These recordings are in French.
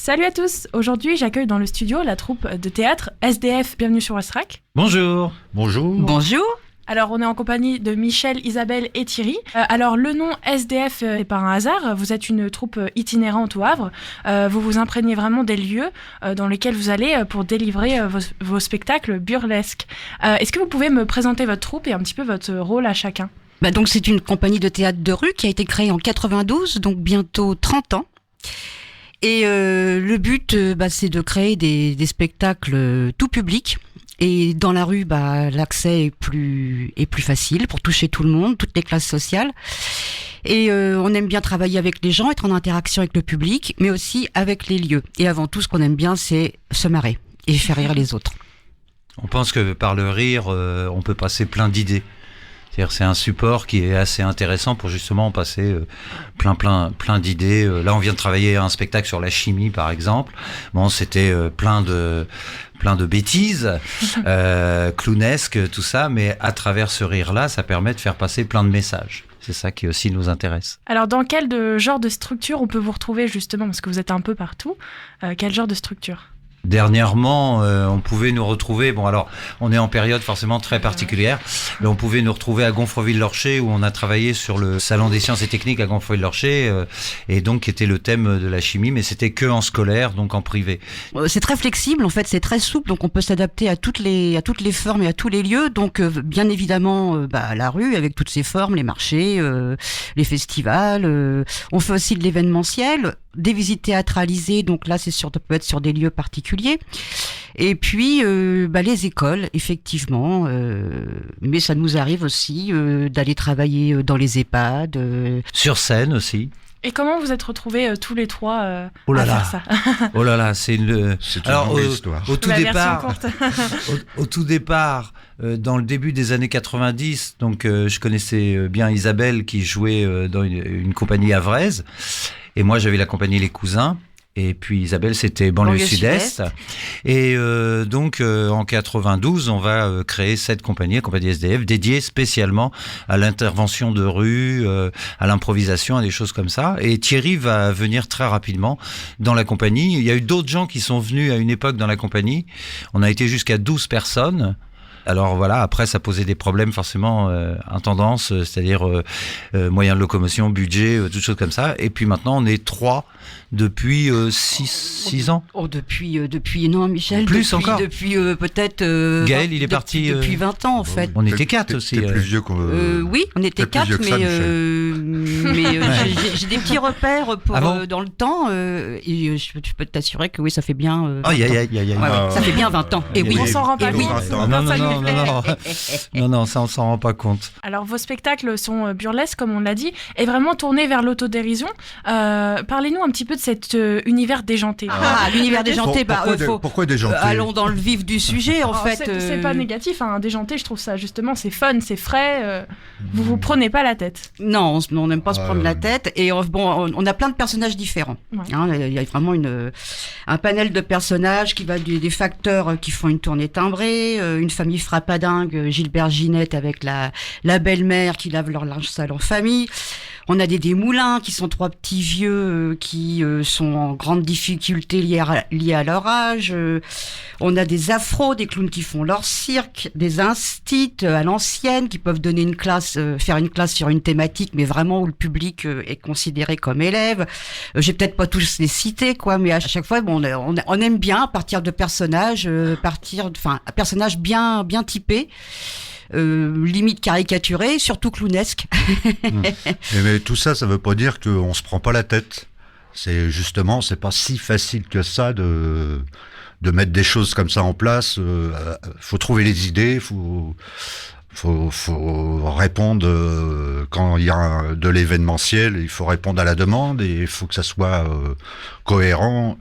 Salut à tous, aujourd'hui j'accueille dans le studio la troupe de théâtre SDF Bienvenue sur Ostrac. Bonjour. Bonjour. Bonjour. Alors on est en compagnie de Michel, Isabelle et Thierry. Alors le nom SDF est par un hasard, vous êtes une troupe itinérante au Havre. Vous vous imprégnez vraiment des lieux dans lesquels vous allez pour délivrer vos spectacles burlesques. Est-ce que vous pouvez me présenter votre troupe et un petit peu votre rôle à chacun ? Donc c'est une compagnie de théâtre de rue qui a été créée en 92, donc bientôt 30 ans. Et le but, c'est de créer des spectacles tout public. Et dans la rue, l'accès est plus facile pour toucher tout le monde, toutes les classes sociales. Et on aime bien travailler avec les gens, être en interaction avec le public, mais aussi avec les lieux. Et avant tout, ce qu'on aime bien, c'est se marrer et faire rire les autres. On pense que par le rire, on peut passer plein d'idées. C'est-à-dire, c'est un support qui est assez intéressant pour justement passer plein d'idées. Là, on vient de travailler un spectacle sur la chimie, par exemple. Bon, c'était plein de bêtises, clownesques, tout ça, mais à travers ce rire-là, ça permet de faire passer plein de messages. C'est ça qui aussi nous intéresse. Alors, dans quel genre de structure on peut vous retrouver justement, parce que vous êtes un peu partout, quel genre de structure ? Dernièrement, on pouvait nous retrouver, on est en période forcément très particulière, mais on pouvait nous retrouver à Gonfreville-Lorcher où on a travaillé sur le salon des sciences et techniques à Gonfreville-Lorcher et donc qui était le thème de la chimie, mais c'était que en scolaire, donc en privé. C'est très flexible, en fait, c'est très souple, donc on peut s'adapter à toutes les formes et à tous les lieux, donc bien évidemment la rue avec toutes ses formes, les marchés, les festivals, on fait aussi de l'événementiel, des visites théâtralisées, donc là peut être sur des lieux particuliers, et puis les écoles effectivement, mais ça nous arrive aussi d'aller travailler dans les EHPAD, sur scène aussi. Et comment vous êtes retrouvés tous les trois à faire ça ? Oh là là, c'est une longue histoire. Au tout départ, dans le début des années 90, donc je connaissais bien Isabelle qui jouait dans une compagnie havraise, et moi j'avais la compagnie Les Cousins. Et puis Isabelle, c'était banlieue sud-est. Et donc en 92, on va créer cette compagnie, la compagnie SDF, dédiée spécialement à l'intervention de rue, à l'improvisation, à des choses comme ça. Et Thierry va venir très rapidement dans la compagnie. Il y a eu d'autres gens qui sont venus à une époque dans la compagnie. On a été jusqu'à 12 personnes. Alors voilà, après ça posait des problèmes forcément, intendance, c'est-à-dire moyens de locomotion, budget, toutes choses comme ça. Et puis maintenant on est 3 depuis 6 ans. Depuis non Michel. Plus encore. Depuis peut-être. Gaël, il est parti. Depuis 20 ans en fait. On était 4 aussi. T'es plus vieux oui, on était 4, mais j'ai des petits repères dans le temps. Et je peux t'assurer que oui, ça fait bien. Ça fait bien 20 ans. Et oui, on s'en rend pas compte. Non, ça on s'en rend pas compte. Alors vos spectacles sont burlesques comme on l'a dit, et vraiment tournés vers l'autodérision. Parlez-nous un petit peu de cet univers déjanté. L'univers déjanté, pourquoi déjanté ? Allons dans le vif du sujet en fait. C'est pas négatif, déjanté, je trouve ça justement, c'est fun, c'est frais, vous prenez pas la tête. Non, on n'aime pas se prendre la tête, et on a plein de personnages différents. Ouais. Il y a vraiment un panel de personnages qui va des facteurs qui font une tournée timbrée, une famille frappadingue, Gilbert Ginette avec la belle-mère qui lave leur linge sale en famille. On a des moulins qui sont 3 petits vieux qui sont en grande difficulté liées à leur âge. On a des afros, des clowns qui font leur cirque, des instits à l'ancienne qui peuvent donner faire une classe sur une thématique, mais vraiment où le public est considéré comme élève. J'ai peut-être pas tous les cités, mais à chaque fois, on aime bien à partir de personnages, personnages bien typés. Limite caricaturé, surtout clownesque. Mais tout ça veut pas dire qu'on se prend pas la tête. C'est pas si facile que ça de mettre des choses comme ça en place. Faut trouver les idées, faut répondre quand il y a de l'événementiel, il faut répondre à la demande et il faut que ça soit cohérent.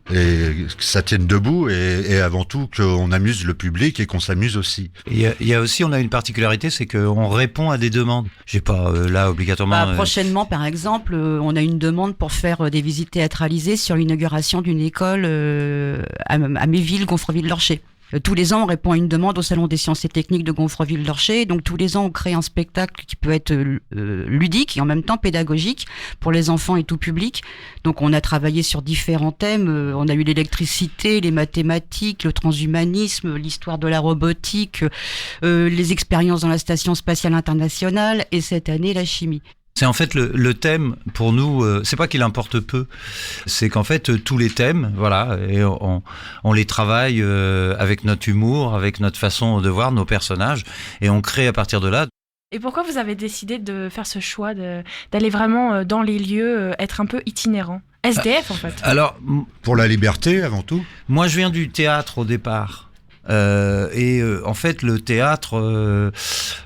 Et que ça tienne debout et avant tout qu'on amuse le public et qu'on s'amuse aussi. Il y a aussi, on a une particularité, c'est qu'on répond à des demandes. J'ai pas là obligatoirement. Prochainement, par exemple, on a une demande pour faire des visites théâtralisées sur l'inauguration d'une école à Méville, Gonfreville-Lorcher. Tous les ans, on répond à une demande au Salon des sciences et techniques de Gonfreville-Lorcher. Donc tous les ans, on crée un spectacle qui peut être ludique et en même temps pédagogique pour les enfants et tout public. Donc on a travaillé sur différents thèmes. On a eu l'électricité, les mathématiques, le transhumanisme, l'histoire de la robotique, les expériences dans la Station spatiale internationale et cette année, la chimie. C'est en fait le thème pour nous, c'est pas qu'il importe peu, c'est qu'en fait tous les thèmes, voilà, et on les travaille avec notre humour, avec notre façon de voir nos personnages, et on crée à partir de là. Et pourquoi vous avez décidé de faire ce choix d'aller vraiment dans les lieux, être un peu itinérant, SDF en fait? Alors, pour la liberté avant tout. Moi je viens du théâtre au départ. En fait le théâtre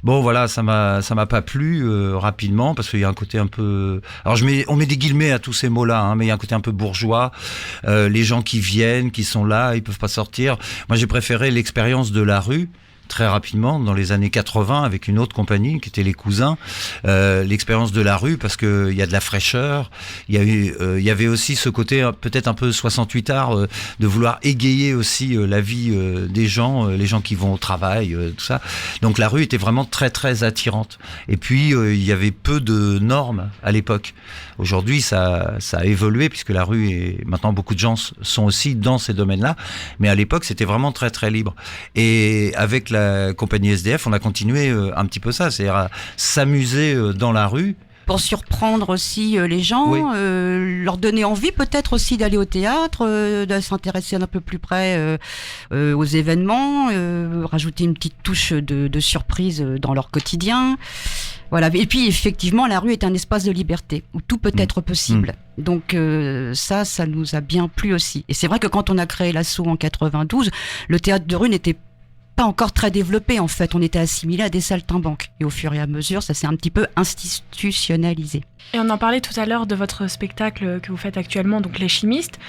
bon voilà ça m'a pas plu rapidement parce qu'il y a un côté un peu, alors on met des guillemets à tous ces mots là, hein, mais il y a un côté un peu bourgeois, les gens qui viennent, qui sont là, ils peuvent pas sortir. Moi j'ai préféré l'expérience de la rue très rapidement dans les années 80 avec une autre compagnie qui était les Cousins, l'expérience de la rue parce que il y a de la fraîcheur, il y avait aussi ce côté peut-être un peu 68 art de vouloir égayer aussi la vie des gens, les gens qui vont au travail, tout ça. Donc la rue était vraiment très très attirante. Et puis il y avait peu de normes à l'époque. Aujourd'hui ça a évolué puisque la rue et maintenant beaucoup de gens sont aussi dans ces domaines-là, mais à l'époque c'était vraiment très très libre. Et avec la compagnie SDF, on a continué un petit peu ça, c'est-à-dire à s'amuser dans la rue. Pour surprendre aussi les gens, oui. Leur donner envie peut-être aussi d'aller au théâtre, de s'intéresser un peu plus près aux événements, rajouter une petite touche de surprise dans leur quotidien. Voilà. Et puis effectivement, la rue est un espace de liberté où tout peut être possible. Donc ça nous a bien plu aussi. Et c'est vrai que quand on a créé l'ASSO en 92, le théâtre de rue n'était pas encore très développé en fait, on était assimilé à des saltimbanques et au fur et à mesure ça s'est un petit peu institutionnalisé. Et on en parlait tout à l'heure de votre spectacle que vous faites actuellement, donc Les Chimistes.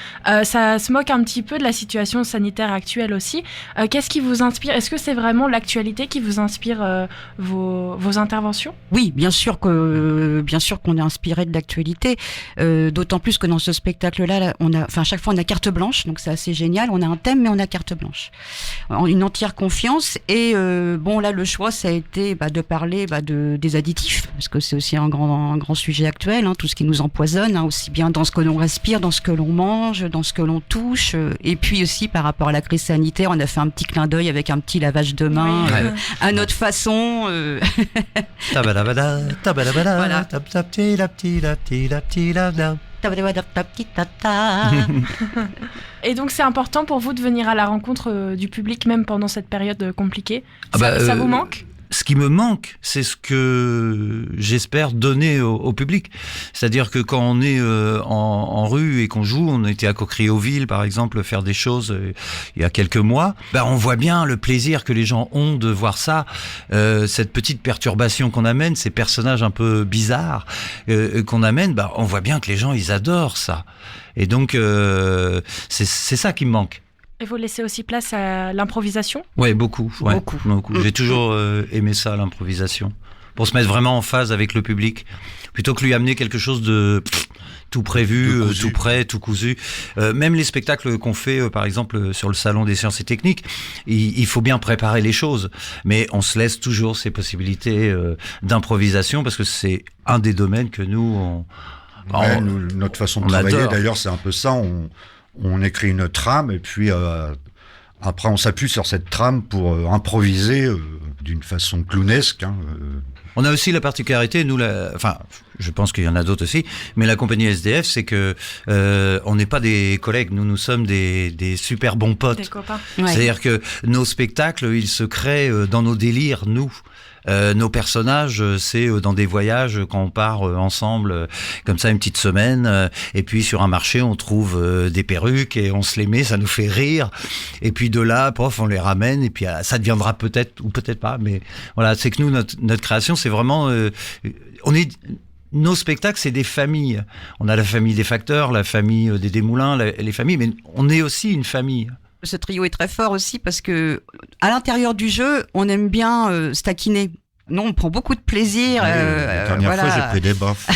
Ça se moque un petit peu de la situation sanitaire actuelle aussi. Qu'est-ce qui vous inspire? Est-ce que c'est vraiment l'actualité qui vous inspire vos interventions? Oui, bien sûr qu'on est inspiré de l'actualité. D'autant plus que dans ce spectacle-là, à chaque fois on a carte blanche, donc c'est assez génial. On a un thème, mais on a carte blanche. Une entière confiance. Et là, le choix, ça a été de parler des additifs, parce que c'est aussi un grand sujet actuel, hein, tout ce qui nous empoisonne, hein, aussi bien dans ce que l'on respire, dans ce que l'on mange, dans ce que l'on touche, et puis aussi par rapport à la crise sanitaire, on a fait un petit clin d'œil avec un petit lavage de mains à notre façon. Voilà. Et donc c'est important pour vous de venir à la rencontre du public même pendant cette période compliquée. Ça vous manque ? Ce qui me manque, c'est ce que j'espère donner au public. C'est-à-dire que quand on est en rue et qu'on joue, on était à Coqueril-aux-Villes, par exemple, faire des choses il y a quelques mois, on voit bien le plaisir que les gens ont de voir ça, cette petite perturbation qu'on amène, ces personnages un peu bizarres qu'on amène, on voit bien que les gens, ils adorent ça. Et donc, c'est ça qui me manque. Et vous laissez aussi place à l'improvisation ? Oui, beaucoup. Beaucoup. J'ai toujours aimé ça, l'improvisation. Pour se mettre vraiment en phase avec le public. Plutôt que lui amener quelque chose de tout prévu, tout prêt, tout cousu. Même les spectacles qu'on fait, par exemple, sur le Salon des sciences et techniques, il faut bien préparer les choses. Mais on se laisse toujours ces possibilités d'improvisation parce que c'est un des domaines que nous, notre façon de travailler, adore. D'ailleurs, c'est un peu ça. On écrit une trame et puis après on s'appuie sur cette trame pour improviser d'une façon clownesque. On a aussi la particularité, je pense qu'il y en a d'autres aussi, mais la compagnie SDF, c'est que on n'est pas des collègues, nous sommes des super bons potes. Des copains. C'est-à-dire que nos spectacles, ils se créent dans nos délires, nous. Nos personnages, c'est dans des voyages quand on part ensemble, comme ça une petite semaine, et puis sur un marché on trouve des perruques et on se les met, ça nous fait rire, et puis de là, on les ramène, et puis ça deviendra peut-être ou peut-être pas, mais voilà, c'est que nous notre création, c'est vraiment, nos spectacles, c'est des familles. On a la famille des facteurs, la famille des Desmoulins, les familles, mais on est aussi une famille. Ce trio est très fort aussi parce que à l'intérieur du jeu, on aime bien se taquiner. Non, on prend beaucoup de plaisir. La dernière fois, j'ai pris des baffes.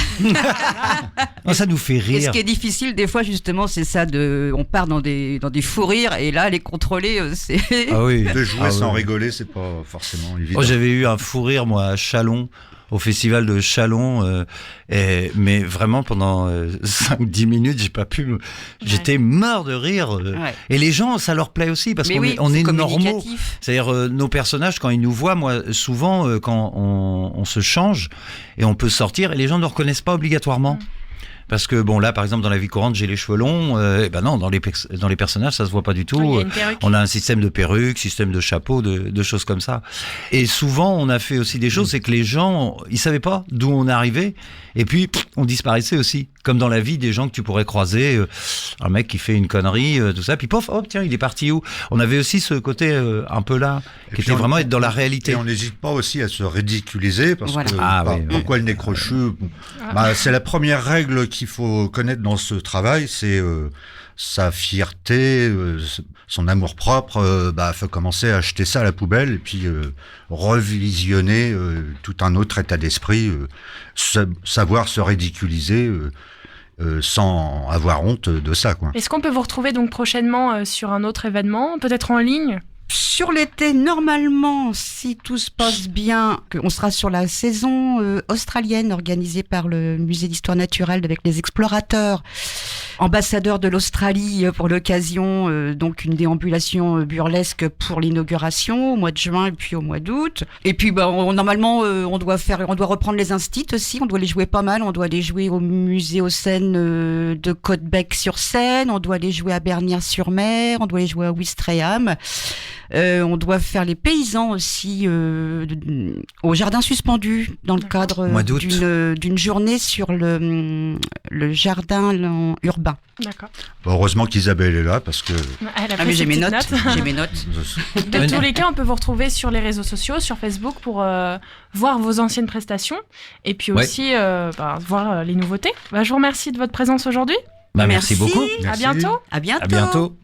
Ça nous fait Et rire. ce qui est difficile, des fois, justement, c'est ça on part dans des fous rires, et là, les contrôler, c'est... Ah oui. De jouer Ah sans oui. rigoler, c'est pas forcément évident. Oh, j'avais eu un fou rire, moi, à Châlons, au festival de Châlons, mais vraiment pendant 5-10 minutes, j'ai pas pu. J'étais mort de rire. Ouais. Et les gens, ça leur plaît aussi, parce Mais qu'on oui, on c'est est normaux. communicatif. C'est-à-dire, nos personnages, quand ils nous voient, moi, souvent, quand on se change et on peut sortir, et les gens ne nous reconnaissent pas obligatoirement. Parce que, bon, là, par exemple, dans la vie courante, j'ai les cheveux longs. Et ben non, dans les personnages, ça se voit pas du tout. Il y a une perruque. On a un système de perruques, système de chapeaux, de choses comme ça. Et souvent, on a fait aussi des choses, c'est que les gens, ils savaient pas d'où on arrivait. Et puis, on disparaissait aussi. Comme dans la vie, des gens que tu pourrais croiser, un mec qui fait une connerie, tout ça, puis pof, hop, tiens, il est parti où? On avait aussi ce côté un peu là, qui était vraiment être dans la réalité. Et on n'hésite pas aussi à se ridiculiser, parce Voilà. que Oui. pourquoi le nez crochu? C'est la première règle qu'il faut connaître dans ce travail, c'est sa fierté, son amour-propre. Faut commencer à acheter ça à la poubelle et puis revisionner tout un autre état d'esprit, savoir se ridiculiser sans avoir honte de ça, quoi. Est-ce qu'on peut vous retrouver donc prochainement sur un autre événement, peut-être en ligne? Sur l'été, normalement, si tout se passe bien, on sera sur la saison australienne organisée par le Musée d'Histoire Naturelle avec les explorateurs, ambassadeurs de l'Australie pour l'occasion, donc une déambulation burlesque pour l'inauguration au mois de juin et puis au mois d'août. Et puis normalement, on doit reprendre les instits aussi, on doit les jouer pas mal, on doit les jouer au musée aux Seines de Côte-Bec-sur-Seine, on doit les jouer à Bernières-sur-Mer, on doit les jouer à Ouistreham. On doit faire les paysans aussi au jardin suspendu dans le cadre Mois d'août. d'une journée sur le jardin urbain. D'accord. Heureusement qu'Isabelle est là, parce que Elle a Ah pris mais ses j'ai mes petites notes, j'ai mes notes. De tous les cas, on peut vous retrouver sur les réseaux sociaux, sur Facebook, pour voir vos anciennes prestations et puis aussi voir les nouveautés. Je vous remercie de votre présence aujourd'hui. Merci beaucoup. À bientôt. À bientôt. À bientôt.